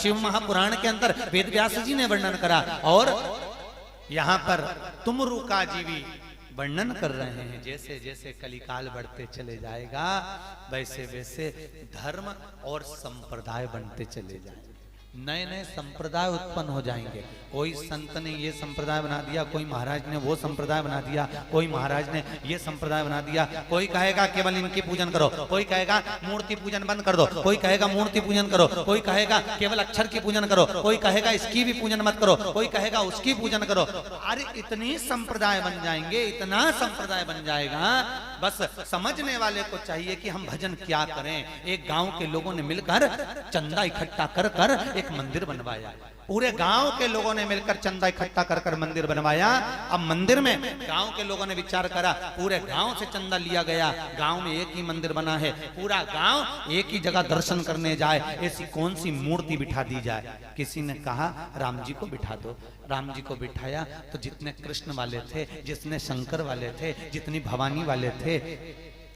शिव महापुराण के अंदर वेद व्यास जी ने वर्णन करा, और यहाँ पर तुमरु का जीवी वर्णन कर रहे हैं। जैसे जैसे कलिकाल बढ़ते चले जाएगा, वैसे वैसे धर्म और संप्रदाय बनते चले जाएंगे, नए नए संप्रदाय उत्पन्न हो जाएंगे। कोई संत ने ये संप्रदाय बना दिया, कोई महाराज ने वो संप्रदाय बना दिया, कोई महाराज ने ये संप्रदाय बना दिया। कोई कहेगा केवल इनकी पूजन करो, कोई कहेगा मूर्ति पूजन बंद कर दो, कोई कहेगा मूर्ति पूजन करो, कोई कहेगा केवल अक्षर की पूजन करो, कोई कहेगा इसकी भी पूजन मत करो, कोई कहेगा उसकी पूजन करो। अरे इतनी संप्रदाय बन जाएंगे, इतना संप्रदाय बन जाएगा। बस समझने वाले को चाहिए कि हम भजन क्या करें। एक गांव के लोगों ने मिलकर चंदा इकट्ठा कर कर एक मंदिर बनवाया। पूरे गांव के लोगों ने मिलकर चंदा इकट्ठा कर कर मंदिर बनवाया। अब मंदिर में गांव के लोगों ने विचार करा, पूरे गांव से चंदा लिया गया, गांव में एक ही मंदिर बना है, पूरा गांव एक ही जगह दर्शन करने जाए, ऐसी कौन सी मूर्ति बिठा दी जाए। किसी ने कहा राम जी को बिठा दो। राम जी को बिठाया तो जितने कृष्ण वाले थे, जितने शंकर वाले थे, जितनी भवानी वाले थे,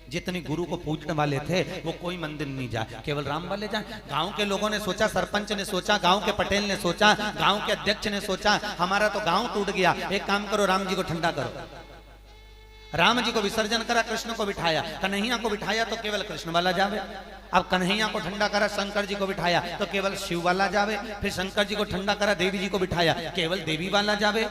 जितनी गुरु को पूजने वाले थे, वो कोई मंदिर नहीं जाए, केवल राम वाले जाए। गांव के लोगों ने सोचा, सरपंच ने सोचा, गांव के पटेल ने सोचा, गांव के अध्यक्ष ने सोचा, हमारा तो गांव टूट गया, एक काम करो राम जी को ठंडा करो। राम जी को विसर्जन करा, कृष्ण को बिठाया, कन्हैया को बिठाया तो केवल कृष्ण वाला जावे। अब कन्हैया को ठंडा करा, शंकर जी को बिठाया तो केवल शिव वाला जावे। फिर शंकर जी को ठंडा करा, देवी जी को बिठाया, केवल देवी वाला जावे।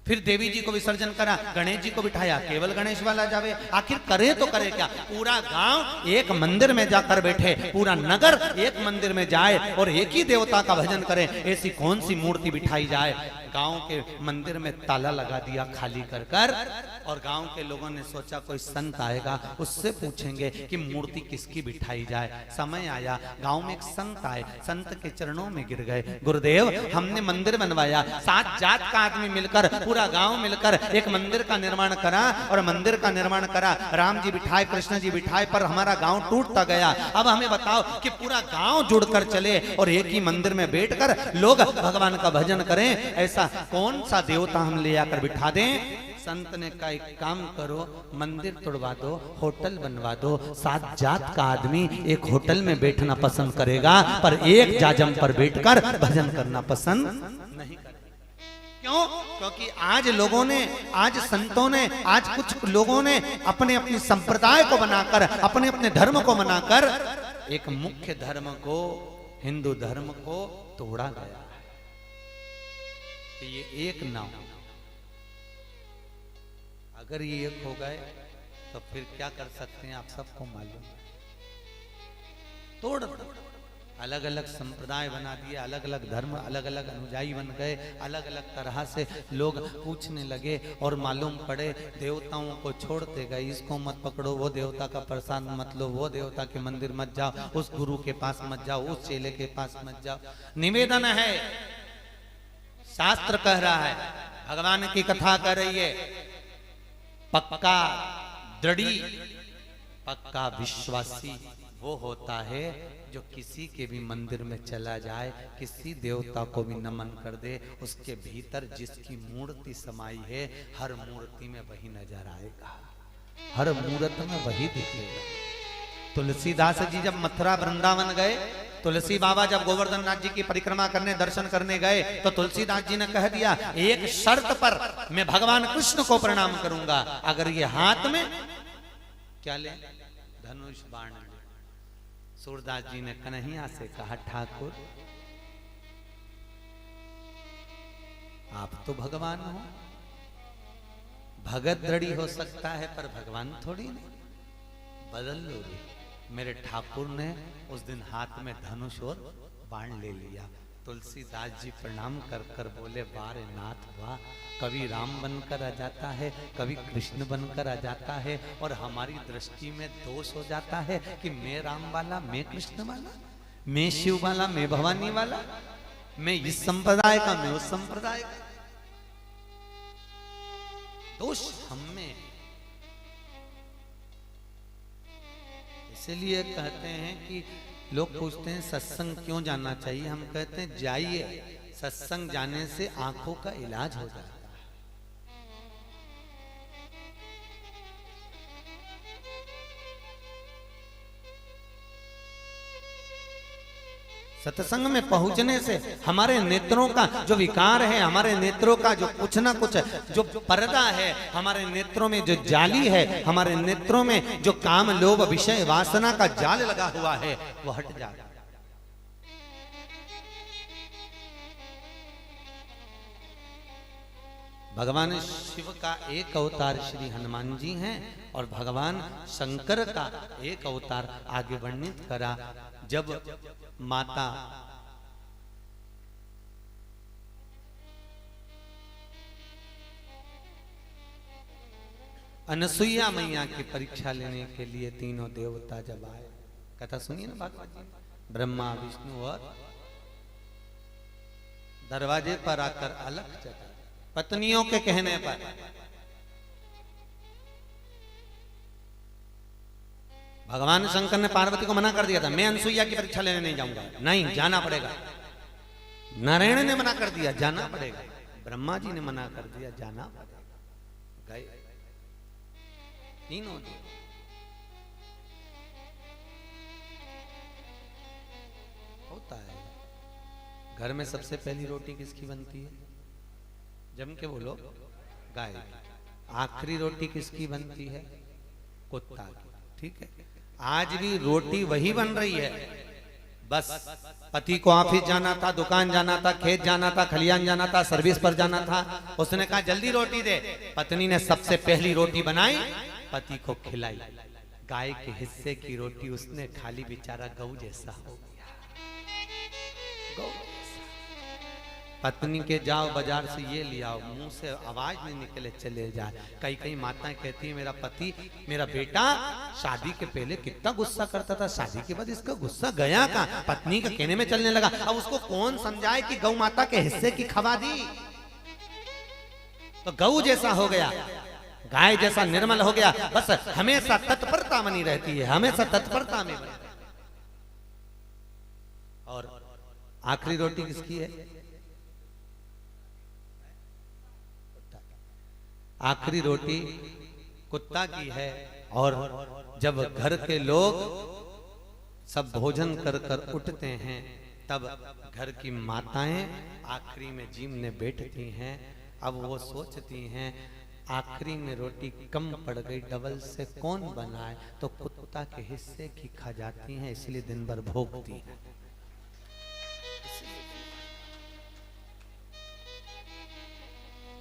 फिर देवी जी को विसर्जन करा, गणेश जी को बिठाया, केवल गणेश वाला जावे। आखिर करे तो करे क्या। पूरा गांव एक मंदिर में जाकर बैठे, पूरा नगर एक मंदिर में जाए और एक ही देवता का भजन करे, ऐसी कौन सी मूर्ति बिठाई जाए। गांव के मंदिर में ताला लगा दिया खाली कर कर, और गांव के लोगों ने सोचा कोई संत आएगा, उससे पूछेंगे कि मूर्ति किसकी बिठाई जाए। समय आया, गांव में एक संत आए, संत के चरणों में गिर गए, गुरुदेव हमने मंदिर बनवाया, 7 जात का आदमी मिलकर, पूरा गांव मिलकर एक मंदिर का निर्माण करा, और मंदिर का निर्माण करा, राम जी बिठाए, कृष्ण जी बिठाए, पर हमारा गांव टूटता गया। अब हमें बताओ कि पूरा गांव जुड़कर चले और एक ही मंदिर में बैठकर लोग भगवान का भजन करें, ऐसा कौन सा देवता हम ले आकर बिठा दें। संत ने कहा एक काम करो, मंदिर तोड़वा दो, होटल बनवा दो। 7 जात का आदमी एक होटल में बैठना पसंद करेगा, पर एक जाजम पर बैठकर भजन करना पसंद नहीं करेगा। क्यों? क्योंकि आज लोगों ने, आज संतों ने, आज कुछ लोगों ने अपने अपनी संप्रदाय को बनाकर, अपने अपने धर्म को बनाकर एक मुख्य धर्म को, हिंदू धर्म को तोड़ा गया। ये एक ना हो, अगर ये एक हो गए तो फिर क्या कर सकते हैं आप सबको मालूम। तोड़ अलग अलग संप्रदाय बना दिए, अलग अलग धर्म, अलग अलग अनुयायी बन गए, अलग अलग तरह से लोग पूछने लगे, और मालूम पड़े देवताओं को छोड़ते गए। इसको मत पकड़ो, वो देवता का प्रसाद मत लो, वो देवता के मंदिर मत जाओ, उस गुरु के पास मत जाओ, उस चेले के पास मत जाओ। निवेदन है, शास्त्र कह रहा है, भगवान की कथा कर रही है, पक्का दृढ़ी, पक्का विश्वासी वो होता है जो किसी के भी मंदिर में चला जाए, किसी देवता को भी नमन कर दे, उसके भीतर जिसकी मूर्ति समाई है, हर मूर्ति में वही नजर आएगा, हर मूर्त में वही दिखेगा। तुलसीदास जी जब मथुरा वृंदावन गए, तुलसी बाबा जब गोवर्धन नाथ जी की परिक्रमा करने, दर्शन करने गए, तो तुलसीदास जी ने कह दिया एक शर्त पर मैं भगवान कृष्ण को प्रणाम करूंगा, अगर ये हाथ में क्या ले, धनुष बाण। सूरदास जी ने कन्हैया से कहा ठाकुर आप तो भगवान हो, भगत दृढ़ी हो सकता है पर भगवान थोड़ी नहीं, बदल लो रे। मेरे ठाकुर ने उस दिन हाथ में धनुष और बाण ले लिया। तुलसीदास जी प्रणाम कर कर बोले वाह नाथ वाह, कभी राम बनकर आ जाता है, कभी कृष्ण बनकर आ जाता है, और हमारी दृष्टि में दोष हो जाता है कि मैं राम वाला, मैं कृष्ण वाला, मैं शिव वाला, मैं भवानी वाला, मैं इस संप्रदाय का, मैं उस संप्रदाय का। दोष हम में। इसलिए कहते हैं कि लोग पूछते हैं सत्संग क्यों जाना चाहिए, हम कहते हैं जाइए, सत्संग जाने से आंखों का इलाज हो जाता है। सत्संग में पहुंचने से हमारे नेत्रों का जो विकार है, हमारे नेत्रों का जो कुछ ना कुछ जो पर्दा है, हमारे नेत्रों में जो जाली है, हमारे नेत्रों में जो काम लोभ विषय वासना का जाल लगा हुआ है, वो हट जाता है। भगवान शिव का एक अवतार श्री हनुमान जी हैं और भगवान शंकर का एक अवतार आगे वर्णित करा। जब माता अनसुईया मैया की परीक्षा लेने के लिए तीनों देवता जब आए, कथा सुनिए ना भागवत जी, ब्रह्मा विष्णु और दरवाजे पर आकर अलख जगा पत्नियों के कहने पर। भगवान शंकर ने पार्वती को मना कर दिया था, मैं अनसुईया की परीक्षा लेने नहीं जाऊंगा, नहीं जाना पड़ेगा। नारायण ने मना कर दिया, जाना पड़ेगा। ब्रह्मा जी ने मना कर दिया, जाना पड़ेगा। गए तीनों। होता है घर में सबसे पहली रोटी किसकी बनती है? जम के बोलो, गाय। आखिरी रोटी किसकी बनती है? कुत्ता की। ठीक है, आज भी रोटी वही बन रही है, बस पति को ऑफिस जाना था, दुकान जाना था, खेत जाना था, खलियान जाना था, सर्विस पर जाना था, उसने कहा जल्दी रोटी दे। पत्नी ने सबसे पहली रोटी बनाई, पति को खिलाई। गाय के हिस्से की रोटी उसने खाली, बेचारा गऊ जैसा हो गया। गऊ पत्नी के जाओ बाजार से ये ले आओ, मुंह से आवाज नहीं निकले चले जाए। कई कई माताएं कहती है, मेरा पति, मेरा बेटा शादी के पहले कितना गुस्सा करता था, शादी के बाद इसका गुस्सा गया कहां? पत्नी का कहने में चलने लगा। अब उसको कौन समझाए कि गौ माता के हिस्से की खवा दी तो गऊ जैसा हो गया, गाय जैसा निर्मल हो गया। बस हमेशा तत्परता बनी रहती है, हमेशा तत्परता में। और आखिरी रोटी किसकी है? आखिरी रोटी कुत्ता की है। और जब घर के लोग सब भोजन कर कर उठते हैं, तब घर की माताएं आखिरी में जीमने बैठती हैं। अब वो सोचती हैं, आखिरी में रोटी कम पड़ गई, डबल से कौन बनाए? तो कुत्ता के हिस्से की खा जाती हैं, इसलिए दिन भर भोगती हैं।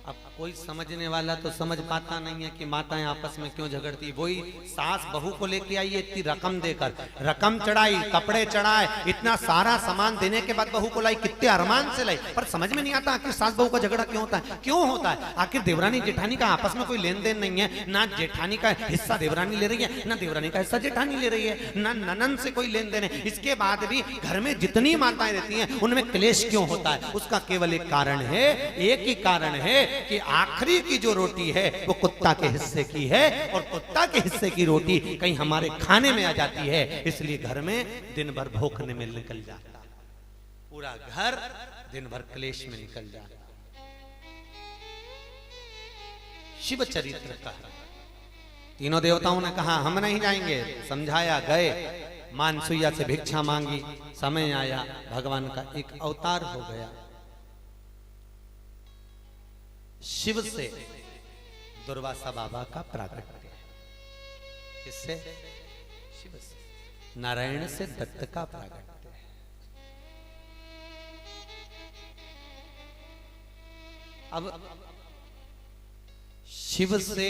अब कोई समझने वाला तो समझ पाता नहीं है कि माताएं आपस में क्यों झगड़ती। वही सास बहू को लेके आई है, इतनी रकम देकर, रकम चढ़ाई, कपड़े चढ़ाए, इतना सारा सामान देने के बाद बहू को लाई, कितने अरमान से लाई, पर समझ में नहीं आता आखिर सास बहू का झगड़ा क्यों होता है? क्यों होता है? आखिर देवरानी जेठानी का आपस में कोई लेन देन नहीं है, ना जेठानी का हिस्सा देवरानी ले रही है, ना देवरानी का हिस्सा जेठानी ले रही है, ना ननन से कोई लेन देन है। इसके बाद भी घर में जितनी माताएं रहती हैं उनमें क्लेश क्यों होता है? उसका केवल एक कारण है, एक ही कारण है कि आखिरी की जो रोटी है वो कुत्ता के हिस्से की है, और कुत्ता के हिस्से की रोटी कहीं हमारे खाने में आ जाती है, इसलिए घर में दिन भर भूखने में निकल जाता, पूरा घर दिन भर क्लेश में निकल जाता। शिव चरित्र का तीनों देवताओं ने कहा हम नहीं जाएंगे, समझाया, गए, मानसुईया से भिक्षा मांगी, समय आया, भगवान का एक अवतार हो गया। शिव से दुर्वासा बाबा का प्रागट्य, किससे? शिव से। नारायण से दत्त का प्रागट्य है। अब शिव से